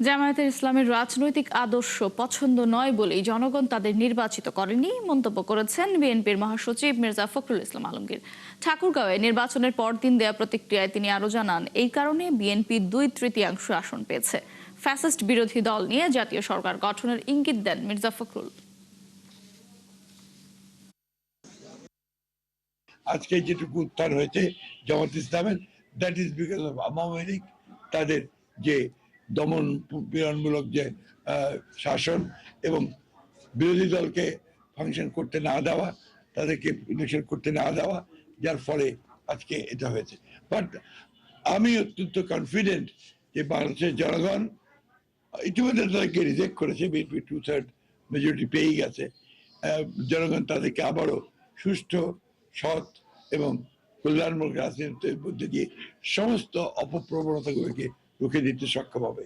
জামায়াতের ইসলামের রাজনৈতিক আদর্শ পছন্দ নয় বলেই জনগণ তাদের নির্বাচিত করেনি মন্তব্য করেছেন বিএনপির মহাসচিব মির্জা ফখরুল ইসলাম আলমগীর। ঠাকুরগাঁওয়ে নির্বাচনের পরদিন দেয়া প্রতিক্রিয়ায় তিনি আরো জানান, এই কারণে বিএনপি 2/3 আসন পেয়েছে। ফ্যাসিস্ট বিরোধী দল নিয়ে জাতীয় সরকার গঠনের ইঙ্গিত দেন মির্জা ফখরুল। আজকে যেটুকু উত্থান হয়েছে জামাত ইসলামের, that is because of Awami League, তাদের যে দমন পীড়নমূলক যে শাসন এবং বিরোধী দলকে ফাংশন করতে না দেওয়া, তাদেরকে ইলেকশন করতে না দেওয়া, যার ফলে আজকে এটা হয়েছে। বাট আমি অত্যন্ত কনফিডেন্ট যে বাংলাদেশের জনগণ ইতিমধ্যে তাদেরকে রিজেক্ট করেছে, বিএনপি 2/3 মেজরিটি পেয়ে গেছে। জনগণ তাদেরকে আবারও সুষ্ঠু, সৎ এবং কল্যাণমূলক রাজনীতির মধ্যে দিয়ে সমস্ত অপপ্রবণতাগুলোকে রুখে দিতে সক্ষম হবে।